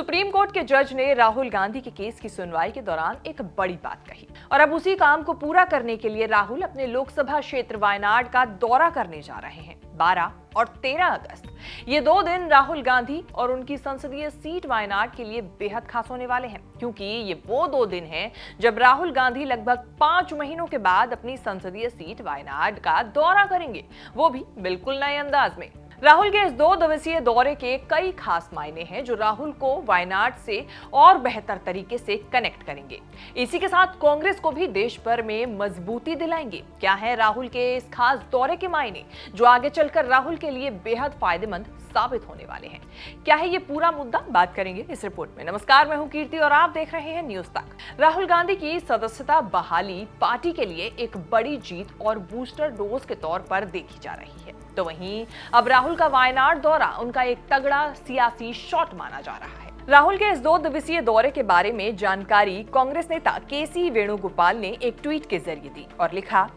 Supreme court के जज ने राहुल गांधी के केस की सुनवाई के दौरान एक बड़ी बात कही और अब उसी काम को पूरा करने के लिए राहुल अपने लोकसभा क्षेत्र वायनाड का दौरा करने जा रहे हैं। 12 और 13 अगस्त ये 2 दिन राहुल गांधी और उनकी संसदीय सीट वायनाड के लिए बेहद खास होने वाले हैं, क्योंकि ये वो 2 दिन हैं जब राहुल गांधी लगभग 5 महीनों के बाद अपनी संसदीय सीट वायनाड का दौरा करेंगे, वो भी बिल्कुल नए अंदाज में। राहुल के इस 2 दिवसीय दौरे के कई खास मायने हैं जो राहुल को वायनाड से और बेहतर तरीके से कनेक्ट करेंगे। इसी के साथ कांग्रेस को भी देश भर में मजबूती दिलाएंगे। क्या है राहुल के इस खास दौरे के मायने जो आगे चलकर राहुल के लिए बेहद फायदेमंद साबित होने वाले हैं? क्या है ये पूरा मुद्दा, बात करेंगे इस रिपोर्ट में। नमस्कार, मैं हूं कीर्ति और आप देख रहे हैं न्यूज तक। राहुल गांधी की सदस्यता बहाली पार्टी के लिए एक बड़ी जीत और बूस्टर डोज के तौर पर देखी जा रही है। तो वहीं अब राहुल का वायनाड दौरा उनका एक तगड़ा सियासी शॉट माना जा रहा है। राहुल के इस 2 दिवसीय दौरे के बारे में जानकारी कांग्रेस नेता केसी वेणुगोपाल ने एक ट्वीट के जरिए दी और लिखा,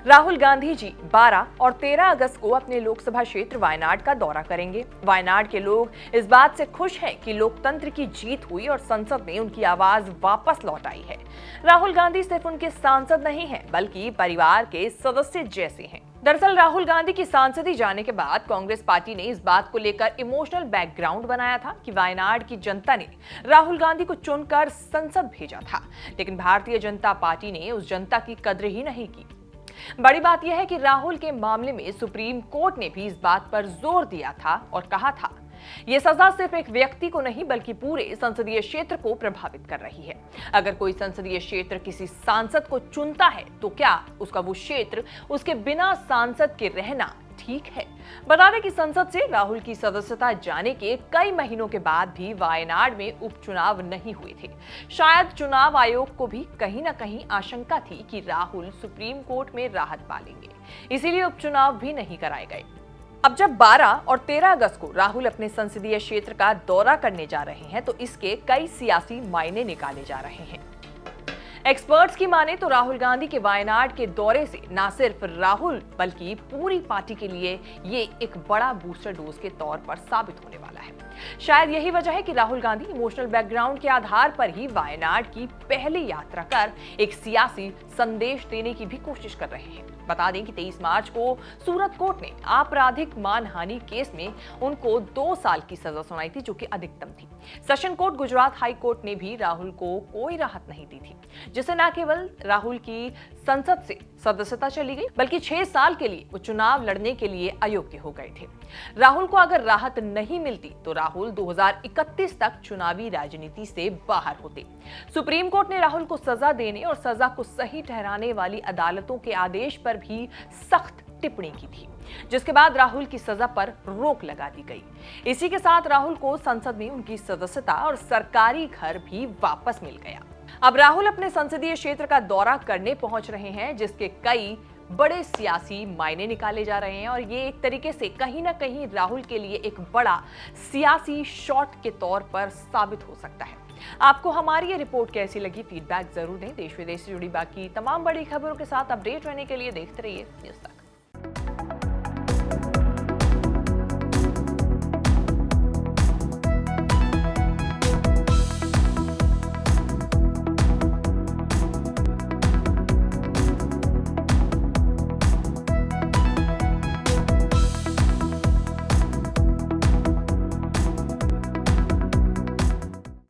राहुल गांधी जी 12 और 13 अगस्त को अपने लोकसभा क्षेत्र वायनाड का दौरा करेंगे। वायनाड के लोग इस बात से खुश हैं कि लोकतंत्र की जीत हुई और संसद में उनकी आवाज वापस लौट आई है। राहुल गांधी सिर्फ उनके सांसद नहीं हैं, बल्कि परिवार के सदस्य जैसे हैं। दरअसल राहुल गांधी की सांसदी जाने के बाद कांग्रेस पार्टी ने इस बात को लेकर इमोशनल बैकग्राउंड बनाया था कि वायनाड की जनता ने राहुल गांधी को चुनकर संसद भेजा था, लेकिन भारतीय जनता पार्टी ने उस जनता की कद्र ही नहीं की। बड़ी बात यह है कि राहुल के मामले में सुप्रीम कोर्ट ने भी इस बात पर जोर दिया था और कहा था, यह सजा सिर्फ एक व्यक्ति को नहीं बल्कि पूरे संसदीय क्षेत्र को प्रभावित कर रही है। अगर कोई संसदीय क्षेत्र किसी सांसद को चुनता है तो क्या उसका वो क्षेत्र उसके बिना सांसद के रहना ठीक है? बता दें कि संसद से राहुल की सदस्यता जाने के कई महीनों के बाद भी वायनाड में उपचुनाव नहीं हुए थे। शायद चुनाव आयोग को भी कहीं ना कहीं आशंका थी कि राहुल सुप्रीम कोर्ट में राहत पालेंगे, इसीलिए उपचुनाव भी नहीं कराए गए। अब जब 12 और 13 अगस्त को राहुल अपने संसदीय क्षेत्र का दौरा करने जा रहे हैं तो इसके कई सियासी मायने निकाले जा रहे हैं। एक्सपर्ट्स की माने तो राहुल गांधी के वायनाड के दौरे से न सिर्फ राहुल बल्कि पूरी पार्टी के लिए ये एक बड़ा बूस्टर डोज के तौर पर साबित होने वाला है। शायद यही वजह है कि राहुल गांधी इमोशनल बैकग्राउंड के आधार पर ही वायनाड की पहली यात्रा कर एक सियासी संदेश देने की भी कोशिश कर रहे हैं। बता दें कि 23 मार्च को सूरत कोर्ट ने आपराधिक मानहानि केस में उनको 2 साल की सजा सुनाई थी, जो कि अधिकतम थी। Session court Gujarat high court ने भी राहुल को कोई राहत नहीं दी थी, जिससे न केवल राहुल की संसद से सदस्यता चली गई बल्कि 6 साल के लिए वो चुनाव लड़ने के लिए अयोग्य हो गए थे। राहुल को अगर राहत नहीं मिलती तो राहुल 2031 तक चुनावी राजनीति से बाहर होते। सुप्रीम कोर्ट ने राहुल को सजा देने और सजा को सही ठहराने वाली अदालतों के आदेश पर भी सख्त टिप्पणी की थी, जिसके बाद राहुल की सजा पर रोक लगा दी गई। इसी के साथ राहुल को संसद में उनकी सदस्यता और सरकारी घर भी वापस मिल गया। अब राहुल अपने संसदीय क्षेत्र का दौरा करने पहुंच रहे हैं, जिसके कई बड़े सियासी मायने निकाले जा रहे हैं और ये एक तरीके से कहीं ना कहीं राहुल के लिए एक बड़ा सियासी शॉट के तौर पर साबित हो सकता है। आपको हमारी ये रिपोर्ट कैसी लगी? फीडबैक जरूर दें। देश विदेश से जुड़ी बाकी तमाम बड़ी खबरों के साथ अपडेट रहने के लिए देखते रहिए न्यूज़ तक।